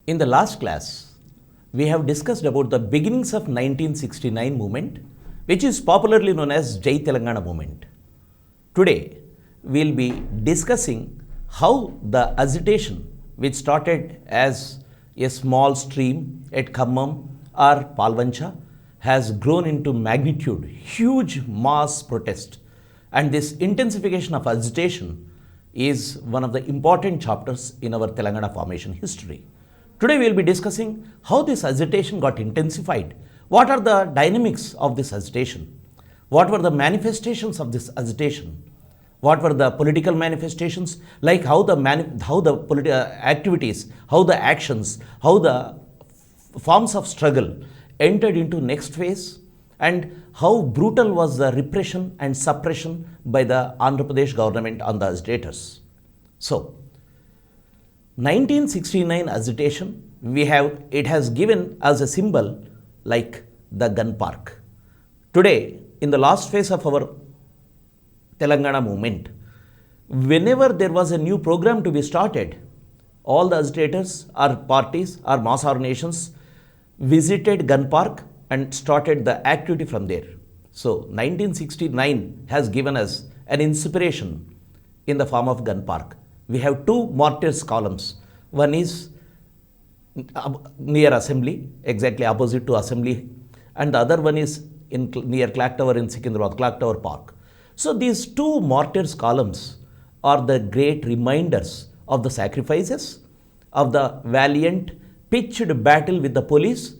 In the last class, we have discussed about the beginnings of 1969 movement, which is popularly known as Jai Telangana movement. Today, we will be discussing how the agitation, which started as a small stream at Khammam or Palvancha, has grown into magnitude, huge mass protest. And this intensification of agitation is one of the important chapters in our Telangana formation history. Today we will be discussing how this agitation got intensified, what are the dynamics of this agitation, what were the manifestations of this agitation, what were the political manifestations, like how the political activities, how the actions, how the forms of struggle entered into next phase, and how brutal was the repression and suppression by the Andhra Pradesh government on the agitators. So, 1969 agitation, it has given as a symbol like the gun park. Today, in the last phase of our Telangana movement, whenever there was a new program to be started, all the agitators or parties or mass organizations visited gun park and started the activity from there. So 1969 has given us an inspiration in the form of gun park. We have two martyrs columns. One is near Assembly, exactly opposite to Assembly, and the other one is near Clock Tower in Secunderabad, Clock Tower Park. So these two martyrs columns are the great reminders of the sacrifices, of the valiant pitched battle with the police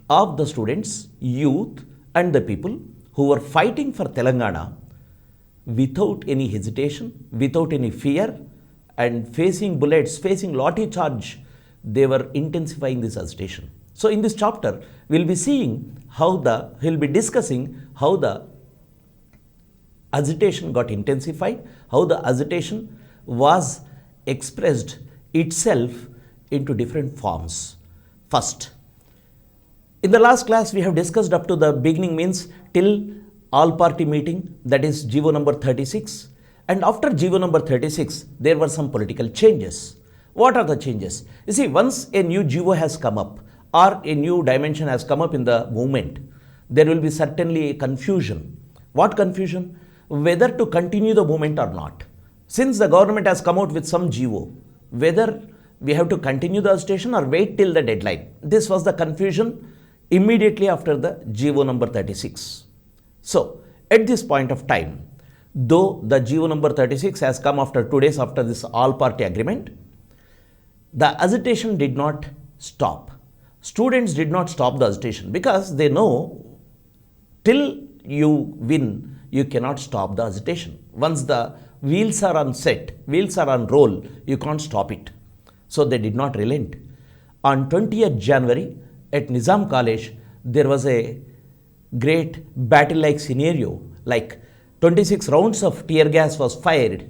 of the students, youth and the people who were fighting for Telangana without any hesitation, without any fear, and facing bullets, facing lathi charge, they were intensifying this agitation. So in this chapter, we'll be discussing how the agitation got intensified, how the agitation was expressed itself into different forms. First, in the last class, we have discussed up to the beginning means till all party meeting, that is GO number 36. And after GO number 36, there were some political changes. What are the changes? You see, once a new GO has come up or a new dimension has come up in the movement, there will be certainly a confusion. What confusion? Whether to continue the movement or not. Since the government has come out with some GO, whether we have to continue the agitation or wait till the deadline. This was the confusion immediately after the GO number 36. So, at this point of time, though the GO number 36 has come after 2 days after this all-party agreement, the agitation did not stop. Students did not stop the agitation because they know till you win, you cannot stop the agitation. Once the wheels are on set, wheels are on roll, you can't stop it. So they did not relent. On 20th January at Nizam College, there was a great battle-like scenario, like 26 rounds of tear gas was fired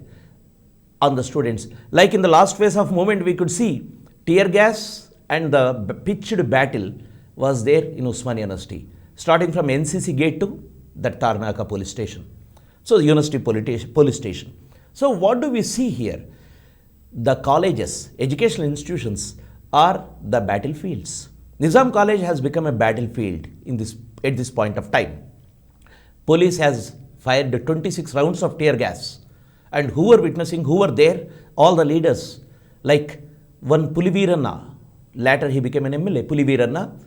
on the students. Like in the last phase of movement, we could see tear gas and the pitched battle was there in Usmania University, starting from NCC gate to the Tarnaka police station. So the University police station. So what do we see here? The colleges, educational institutions are the battlefields. Nizam College has become a battlefield at this point of time. Police has fired 26 rounds of tear gas. And who were witnessing, who were there? All the leaders, like one Puliveeranna, later he became an MLA, Puliveeranna,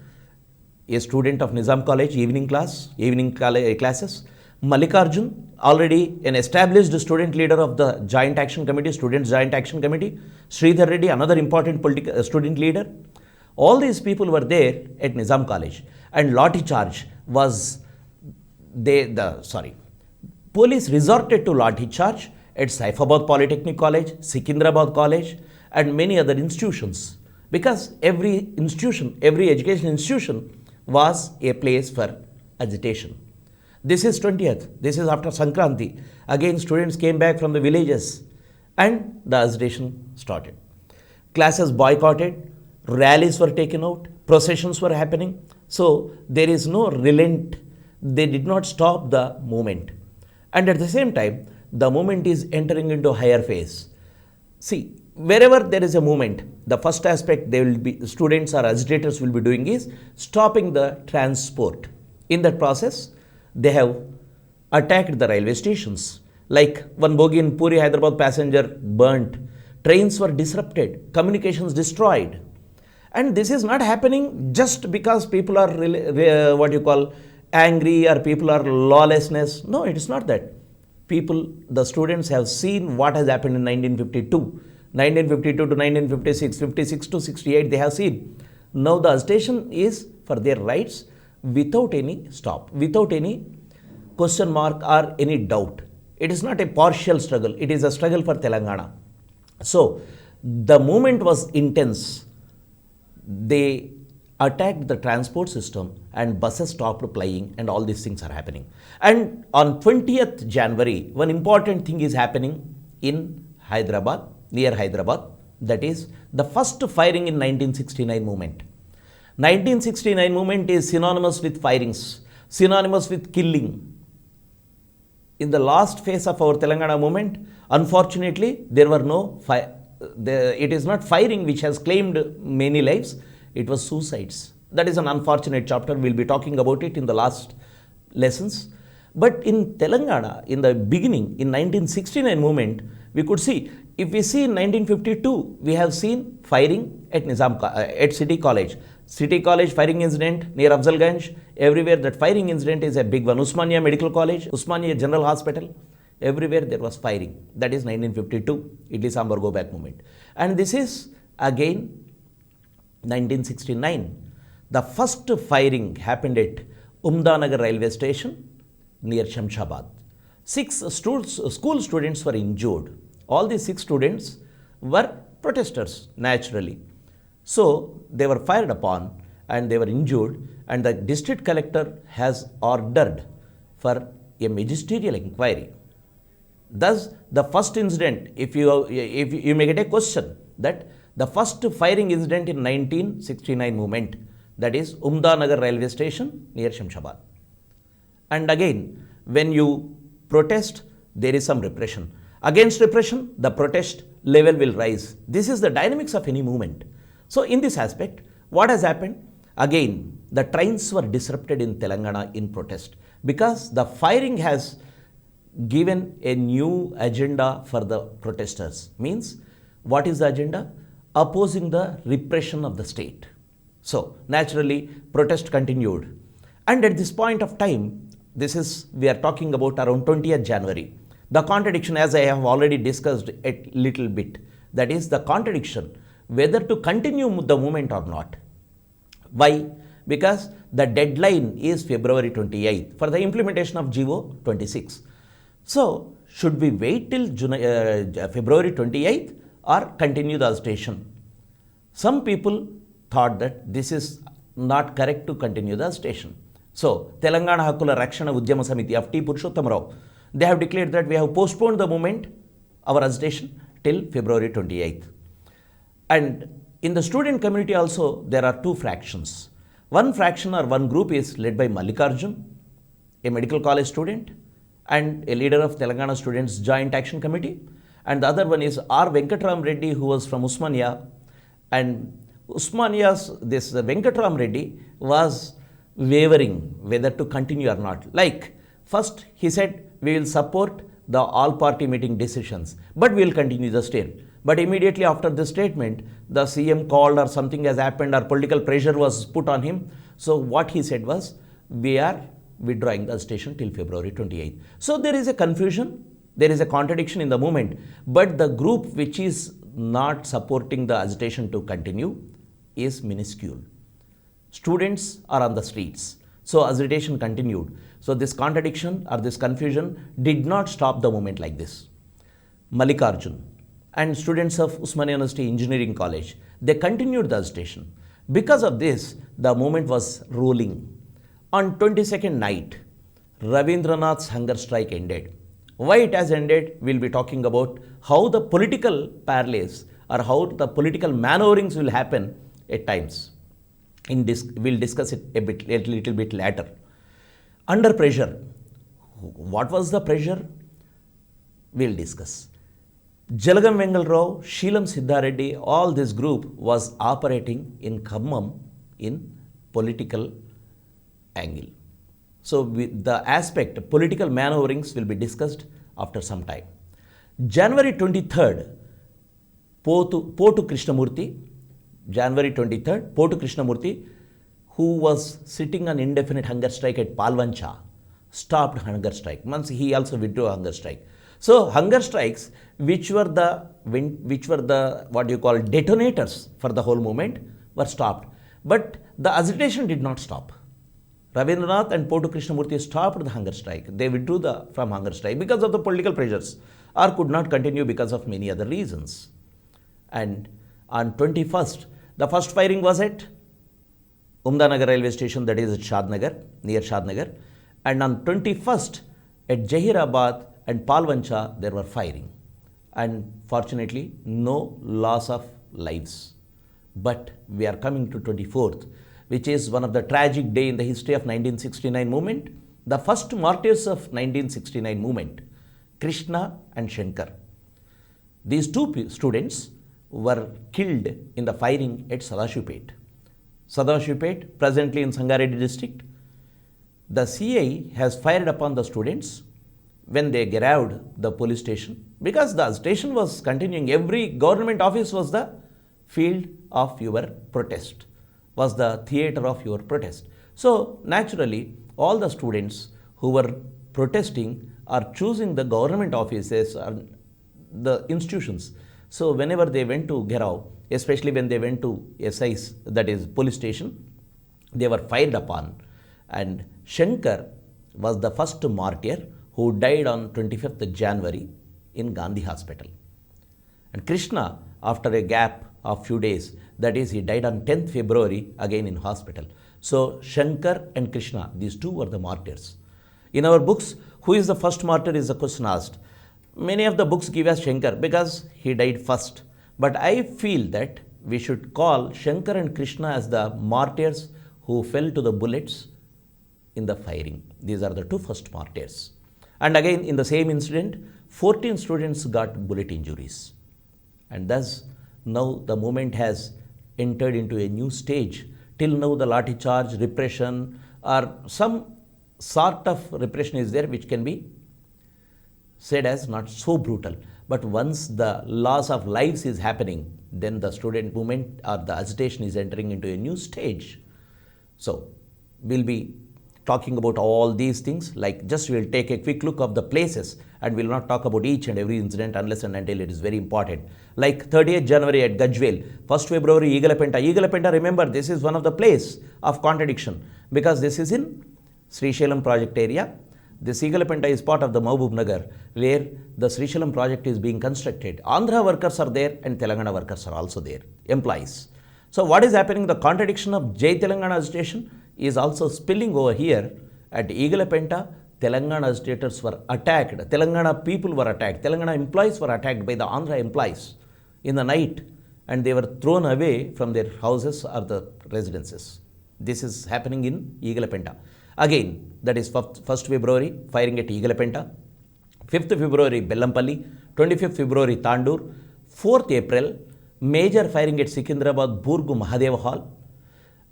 a student of Nizam College, evening classes. Mallikarjun, already an established student leader of the Joint Action Committee, Students Joint Action Committee. Sridhar Reddy, another important student leader. All these people were there at Nizam College. And lathi charge was, police resorted to lathi charge at Saifabad Polytechnic College, Secunderabad College, and many other institutions. Because every institution, every education institution was a place for agitation. This is 20th, this is after Sankranti. Again, students came back from the villages and the agitation started. Classes boycotted, rallies were taken out, processions were happening. So there is no relent. They did not stop the movement. And at the same time, the movement is entering into a higher phase. See, wherever there is a movement, the first aspect they will be, students or agitators will be doing is stopping the transport. In that process, they have attacked the railway stations. Like one bogie in Puri, Hyderabad passenger burnt, trains were disrupted, communications destroyed. And this is not happening just because people are angry or people are lawlessness. No, it is not that. The students have seen what has happened in 1952. 1952 to 1956, 56 to 68, they have seen. Now the agitation is for their rights without any stop, without any question mark or any doubt. It is not a partial struggle, it is a struggle for Telangana. So the movement was intense. They attacked the transport system and buses stopped plying and all these things are happening. And on 20th January, one important thing is happening in Hyderabad, near Hyderabad, that is the first firing in 1969 movement. 1969 movement is synonymous with firings, synonymous with killing. In the last phase of our Telangana movement, unfortunately, there were no it is not firing which has claimed many lives, it was suicides. That is an unfortunate chapter, we'll be talking about it in the last lessons. But in Telangana, in the beginning, in 1969 movement, we could see, if we see in 1952, we have seen firing at at City College. City College firing incident near Afzalganj, everywhere that firing incident is a big one. Osmania Medical College, Osmania General Hospital, everywhere there was firing. That is 1952, Idli Sambar go back movement. And this is again 1969. The first firing happened at Umdanagar railway station near Shamshabad. 6 school students were injured. All these 6 students were protesters, naturally. So they were fired upon and they were injured, and the district collector has ordered for a magisterial inquiry. Thus, the first incident, if you may get a question, that the first firing incident in 1969 movement, that is Umdanagar railway station near Shamshabad. And again, when you protest, there is some repression. Against repression, the protest level will rise. This is the dynamics of any movement. So in this aspect, what has happened? Again, the trains were disrupted in Telangana in protest because the firing has given a new agenda for the protesters. Means, what is the agenda? Opposing the repression of the state. So naturally, protest continued. And at this point of time, we are talking about around 20th January. The contradiction, as I have already discussed a little bit, that is the contradiction whether to continue the movement or not. Why? Because the deadline is February 28th for the implementation of GO 26. So, should we wait till February 28th or continue the agitation? Some people thought that this is not correct to continue the agitation. So, Telangana Hakkula Rakshana Udyama Samiti of 𝗂𝗶𝗏𝗺, they have declared that we have postponed the movement, our agitation, till February 28th. And in the student community also, there are 2 fractions. One fraction or one group is led by Mallikarjun, a medical college student and a leader of Telangana Students Joint Action Committee. And the other one is R. Venkatram Reddy, who was from Osmania. And this Venkatram Reddy was wavering whether to continue or not. Like, first he said, we will support the all-party meeting decisions, but we will continue the state. But immediately after this statement, the CM called or something has happened or political pressure was put on him. So what he said was, we are withdrawing the agitation till February 28th. So there is a confusion, there is a contradiction in the movement, but the group which is not supporting the agitation to continue is minuscule. Students are on the streets. So agitation continued. So this contradiction or this confusion did not stop the movement like this. Mallikarjun and students of Usmania University Engineering College, they continued the agitation. Because of this, the movement was rolling. On 22nd night, Ravindranath's hunger strike ended. Why it has ended, we'll be talking about how the political parleys or how the political maneuverings will happen at times. We'll discuss it a little bit later. Under pressure. What was the pressure? We'll discuss. Jalagam Vengal 𝗂𝗏 𝗧𝗦𝗔𝗧, all this group was operating in Khammam in political angle. So the aspect political maneuverings will be discussed after some time. January 23rd, Potu Krishnamurthy, January 23rd, Potu Krishnamurthy, who was sitting on indefinite hunger strike at Palvancha, stopped hunger strike. Once he also withdrew hunger strike. So hunger strikes, which were the what you call detonators for the whole movement, were stopped. But the agitation did not stop. Rabindranath and Potu Krishnamurthy stopped the hunger strike. They withdrew from hunger strike because of the political pressures, or could not continue because of many other reasons. And on 21st, the first firing was at Umdanagar railway station, that is at Shadnagar, near Shadnagar. And on 21st, at Jahirabad and Palvancha, there were firing. And fortunately, no loss of lives. But we are coming to 24th, which is one of the tragic day in the history of 1969 movement. The first martyrs of 1969 movement, Krishna and Shankar. These two students were killed in the firing at Sadashivpet. Sadashivpet, presently in Sangareddy district. The CI has fired upon the students when they arrived the police station, because the station was continuing. Every government office was the field of your protest, was the theatre of your protest. So naturally, all the students who were protesting are choosing the government offices and the institutions. So whenever they went to Gherav, especially when they went to SI's, that is police station, they were fired upon. And Shankar was the first martyr who died on 25th January in Gandhi Hospital. And Krishna, after a gap of few days, that is, he died on 10th February, again in hospital. So Shankar and Krishna, these two were the martyrs. In our books, who is the first martyr is the question asked. Many of the books give us Shankar because he died first. But I feel that we should call Shankar and Krishna as the martyrs who fell to the bullets in the firing. These are the two first martyrs. And again, in the same incident, 14 students got bullet injuries. And thus, now the movement has entered into a new stage. Till now, the lathi charge, repression, or some sort of repression is there which can be said as not so brutal. But once the loss of lives is happening, then the student movement or the agitation is entering into a new stage. So, we'll be talking about all these things, like just we'll take a quick look of the places and we'll not talk about each and every incident unless and until it is very important. Like 30th January at Gajwel, 1st February 𝗂𝗏. 𝗂𝗏, remember, this is one of the place of contradiction because this is in Srisailam project area. This 𝗂𝗏 is part of the Mahbubnagar, where the Srisailam project is being constructed. Andhra workers are there and Telangana workers are also there, employees. So what is happening? The contradiction of Jai Telangana agitation is also spilling over here at 𝗂𝗏. Telangana agitators were attacked. Telangana people were attacked. Telangana employees were attacked by the Andhra employees in the night, and they were thrown away from their houses or the residences. This is happening in 𝗂𝗏. Again, that is 1st February, firing at 𝗂𝗏. 5th February, Bellampalli. 25th February, Tandur. 4th April, major firing at Secunderabad Burgu Mahadeva Hall.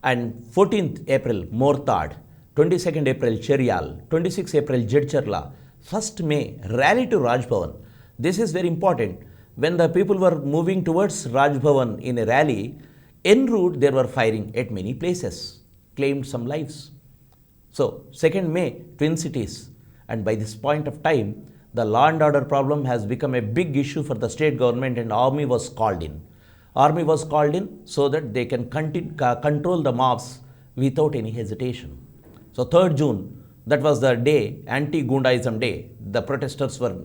And 14th April, Mortad. 22nd April, Cheryal. 26th April, Jadcherla. 1st May, rally to Raj Bhavan. This is very important. When the people were moving towards Raj Bhavan in a rally, en route there were firing at many places, claimed some lives. So, 2nd May, Twin Cities. And by this point of time, the law and order problem has become a big issue for the state government, and army was called in. Army was called in so that they can control the mobs without any hesitation. So 3rd June, that was the day, anti-Gundaism day. The protesters were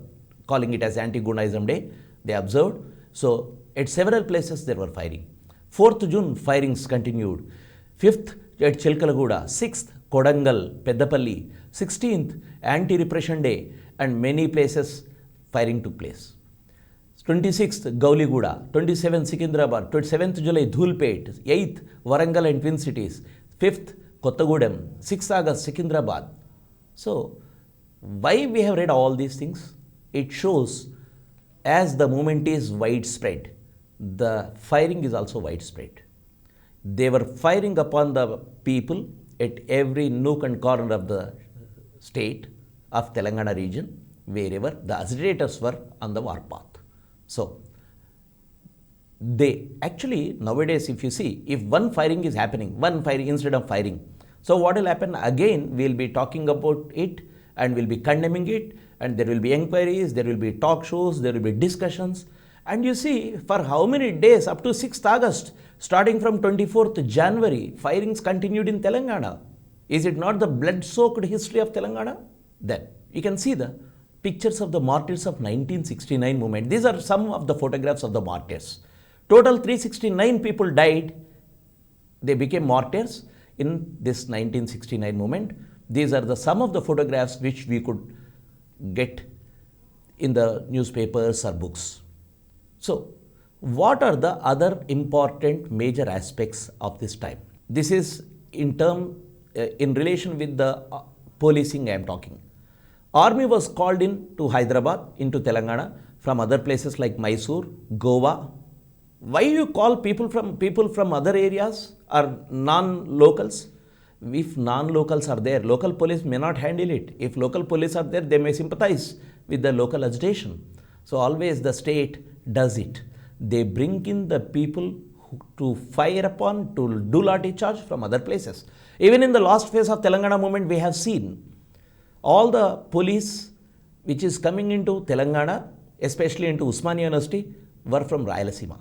calling it as anti-Gundaism day. They observed. So at several places there were firing. 4th June, firings continued. 5th at Chilkalaguda. 6th, Kodangal, Peddapalli. 16th, anti-repression day, and many places firing took place. 26th, Gauligooda. 27th, Secunderabad. 27th July, Dhulpet. 8th, Warangal and Twin Cities. 5th, Kottagudem. 6th August, Secunderabad. So, why we have read all these things? It shows as the movement is widespread, the firing is also widespread. They were firing upon the people at every nook and corner of the state of Telangana region, wherever the agitators were on the warpath. So, they actually nowadays, if you see, if one firing is happening, one firing instead of firing, so what will happen again? We will be talking about it and we'll be condemning it, and there will be inquiries, there will be talk shows, there will be discussions. And you see, for how many days? Up to 6th August, starting from 24th January, firings continued in Telangana. Is it not the blood-soaked history of Telangana? Then you can see the pictures of the martyrs of 1969 movement. These are some of the photographs of the martyrs. Total 369 people died. They became martyrs in this 1969 movement. These are the some of the photographs which we could get in the newspapers or books. So, what are the other important major aspects of this time? This is in relation with the policing I am talking. Army was called in to Hyderabad, into Telangana, from other places like Mysore, Goa. Why you call people from other areas or non-locals? If non-locals are there, local police may not handle it. If local police are there, they may sympathize with the local agitation. So always the state does it. They bring in the people to fire upon, to do lathi charge from other places. Even in the last phase of Telangana movement, we have seen all the police which is coming into Telangana, especially into Osmania University, were from Rayalaseema.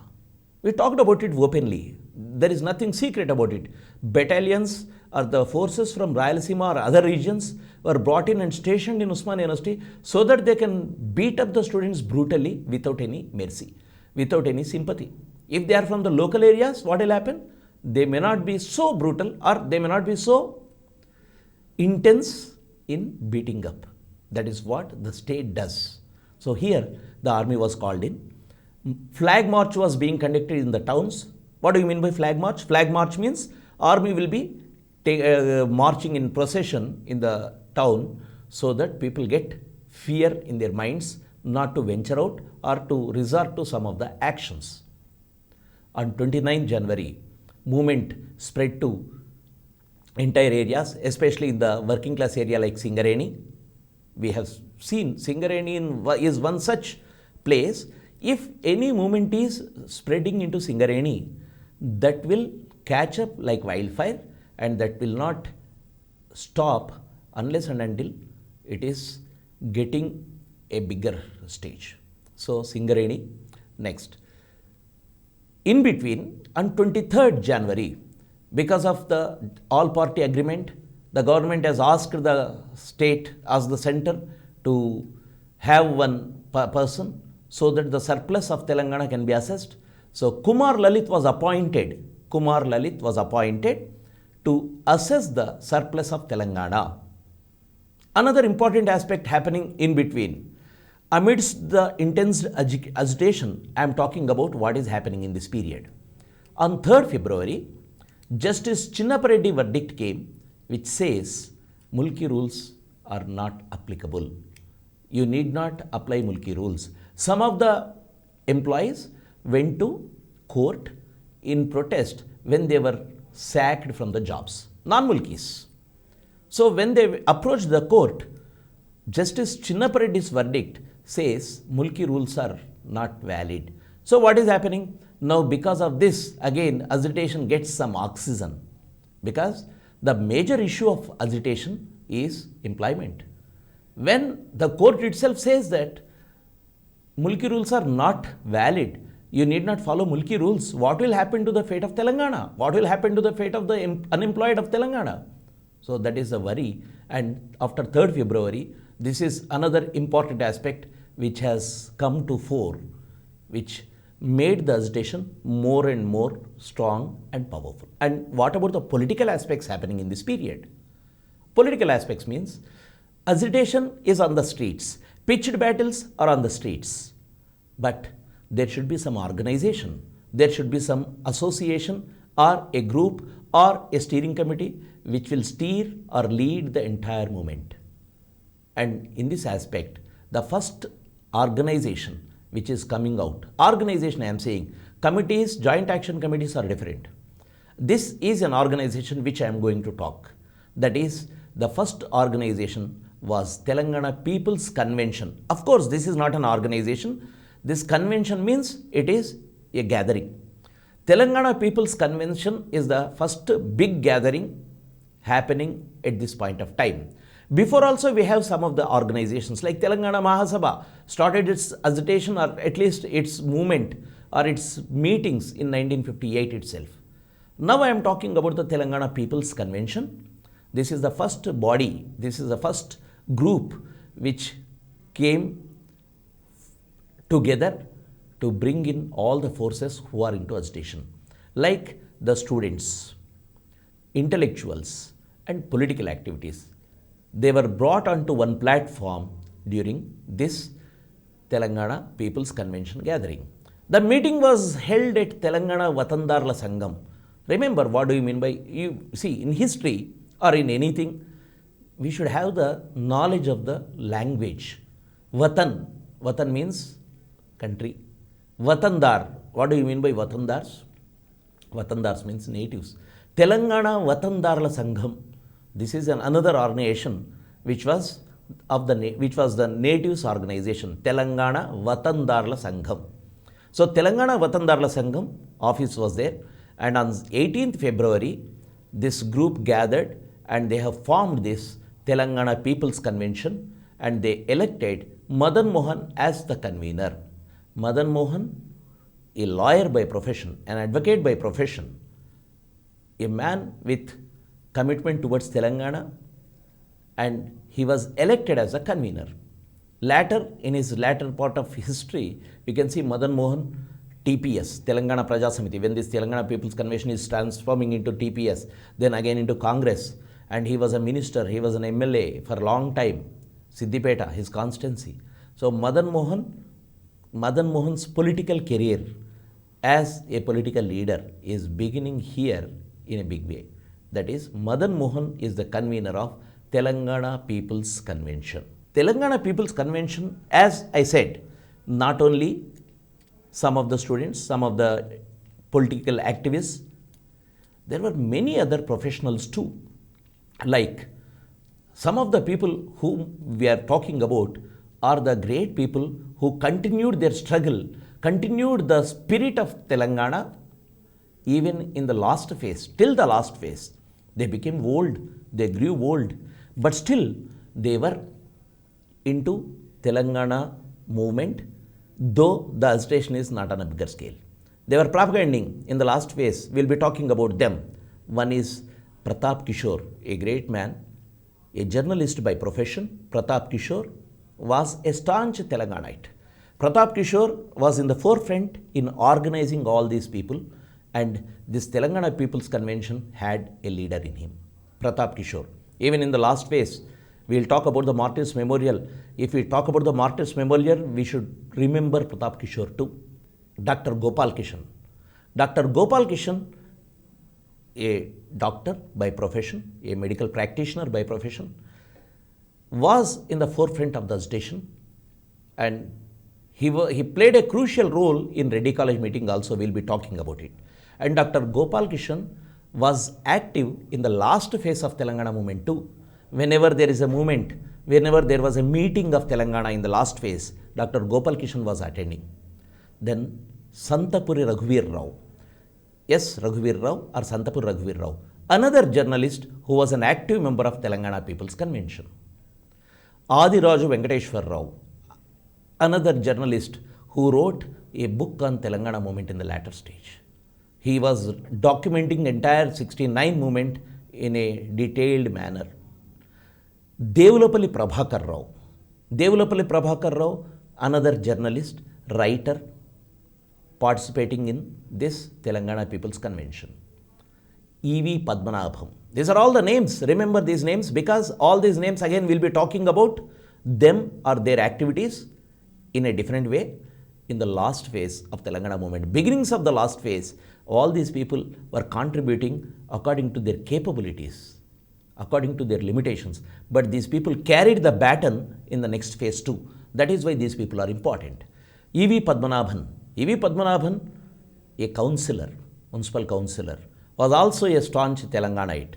We talked about it openly. There is nothing secret about it. Battalions or the forces from Rayalaseema or other regions were brought in and stationed in Osmania University so that they can beat up the students brutally without any mercy, without any sympathy. If they are from the local areas, what will happen? They may not be so brutal or they may not be so intense in beating up. That is what the state does. So here the army was called in. Flag march was being conducted in the towns. What do you mean by flag march? Flag march means army will be marching in procession in the town so that people get fear in their minds not to venture out or to resort to some of the actions. On 29th January, movement spread to entire areas, especially in the working class area like Singareni. We have seen Singareni is one such place. If any movement is spreading into Singareni, that will catch up like wildfire and that will not stop unless and until it is getting a bigger stage. So Singareni next. In between, on 23rd January, because of the all-party agreement, the government has asked the state, asked the center to have one person so that the surplus of Telangana can be assessed. So Kumar Lalit was appointed to assess the surplus of Telangana. Another important aspect happening in between. Amidst the intense agitation, I am talking about what is happening in this period. On 3rd February, Justice Chinnapareddy verdict came which says Mulki rules are not applicable. You need not apply Mulki rules. Some of the employees went to court in protest when they were sacked from the jobs, non-Mulkis. So when they approached the court, Justice Chinnapareddy's verdict says Mulki rules are not valid. So what is happening? Now because of this, again agitation gets some oxygen, because the major issue of agitation is employment. When the court itself says that Mulki rules are not valid, you need not follow Mulki rules, what will happen to the fate of Telangana? What will happen to the fate of the unemployed of Telangana? So that is the worry. And after 3rd February, this is another important aspect which has come to fore, which made the agitation more and more strong and powerful. And what about the political aspects happening in this period? Political aspects means agitation is on the streets, pitched battles are on the streets, but there should be some organization, there should be some association or a group or a steering committee which will steer or lead the entire movement. And in this aspect, the first organization which is coming out. Organization I am saying, committees, joint action committees are different. This is an organization which I am going to talk. That is, the first organization was Telangana People's Convention. Of course, this is not an organization. This convention means it is a gathering. Telangana People's Convention is the first big gathering happening at this point of time. Before also we have some of the organizations like Telangana Mahasabha started its agitation or at least its movement or its meetings in 1958 itself. Now I am talking about the Telangana People's Convention. This is the first body, this is the first group which came together to bring in all the forces who are into agitation, like the students, intellectuals and political activities. They were brought onto one platform during this Telangana People's Convention gathering. The meeting was held at Telangana Vatandarla Sangham. Remember, what do you mean by, you see, in history or in anything, we should have the knowledge of the language. Vatan means country. Vatandar, what do you mean by Vatandars? Vatandars means natives. Telangana Vatandarla Sangham. This is another organization which was the natives organization, Telangana Vatandarla Sangham. So Telangana Vatandarla Sangham office was there, and on 18th February this group gathered and they have formed this Telangana People's Convention and they elected Madan Mohan as the convener. Madan Mohan, a lawyer by profession, an advocate by profession, a man with commitment towards Telangana, and he was elected as a convener. Later, in his latter part of history, you can see Madan Mohan, TPS, Telangana Praja Samiti, when this Telangana People's Convention is transforming into TPS, then again into Congress, and he was a minister, he was an MLA for a long time, Siddipeta, his constituency. So Madan Mohan's political career as a political leader is beginning here in a big way. That is, Madan Mohan is the convener of Telangana People's Convention. Telangana People's Convention, as I said, not only some of the students, some of the political activists, there were many other professionals too. Like some of the people whom we are talking about are the great people who continued their struggle, continued the spirit of Telangana even in the last phase, till the last phase. They became old, they grew old, but still they were into Telangana movement, though the agitation is not on a bigger scale. They were propaganding in the last phase. We'll be talking about them. One is 𝗵𝗵𝗆, a great man, a journalist by profession. 𝗵𝗵𝗆 was a staunch Telanganite. 𝗵𝗵𝗆 was in the forefront in organizing all these people, and this Telangana People's Convention had a leader in him, 𝗵𝗵𝗆. Even in the last phase, we will talk about the Martyrs Memorial. If we talk about the Martyrs Memorial, we should remember 𝗵𝗵𝗆 too. Dr. Gopal Kishan. Dr. Gopal Kishan, a doctor by profession, a medical practitioner by profession, was in the forefront of the agitation, and he played a crucial role in Reddy College meeting also. We will be talking about it. And Dr. Gopal Kishan was active in the last phase of Telangana movement too. Whenever there is a movement, whenever there was a meeting of Telangana in the last phase, Dr. Gopal Kishan was attending. Then Santapuri Raghuveer Rao, yes, Raghuveer Rao or Santapuri Raghuveer Rao, another journalist who was an active member of Telangana People's Convention. Adiraju Venkateshwar Rao, another journalist who wrote a book on Telangana movement in the latter stage. He was documenting the entire 69 movement in a detailed manner. 𝗹𝗶 Prabhakar Rao, another journalist, writer, participating in this Telangana People's Convention. E.V. Padmanabham. These are all the names. Remember these names, because all these names again we'll be talking about them or their activities in a different way in the last phase of Telangana movement. Beginnings of the last phase, all these people were contributing according to their capabilities, according to their limitations. But these people carried the baton in the next phase too. That is why these people are important. 𝗍𝗵𝗵𝗔𝗺. 𝗍𝗵𝗵𝗔𝗺, a councillor, municipal councillor, was also a staunch Telanganaite.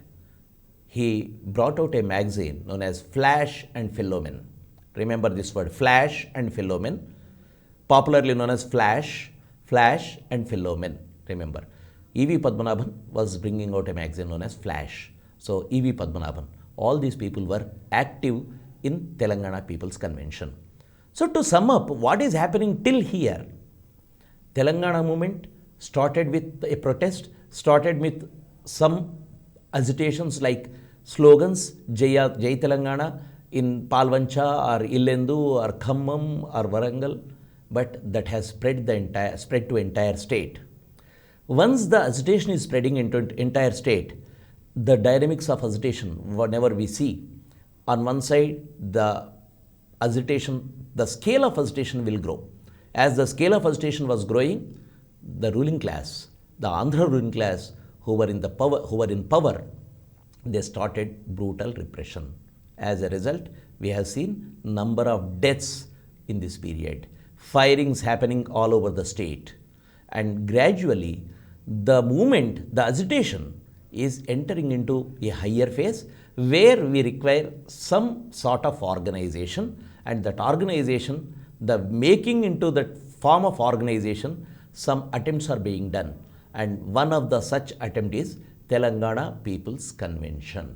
He brought out a magazine known as Flash and Philomene. Remember this word, Flash and Philomene, popularly known as Flash and Philomene. Remember, 𝗍𝗵𝗵𝗺 was bringing out a magazine known as Flash. So 𝗍𝗵𝗵𝗵, all these people were active in Telangana People's Convention. So to sum up, what is happening till here? Telangana movement started with a protest, started with some agitations like slogans, Jai Telangana in Palvancha or Illendu or Khammam or Warangal, but that has spread to entire state. Once the agitation is spreading into entire state, the dynamics of agitation, whenever we see, on one side the agitation, the scale of agitation will grow. As the scale of agitation was growing, the ruling class, the Andhra ruling class who were in power, they started brutal repression. As a result, we have seen number of deaths in this period, firings happening all over the state, and gradually the movement, the agitation is entering into a higher phase where we require some sort of organization, and that organization, the making into that form of organization, some attempts are being done, and one of the such attempt is Telangana People's Convention.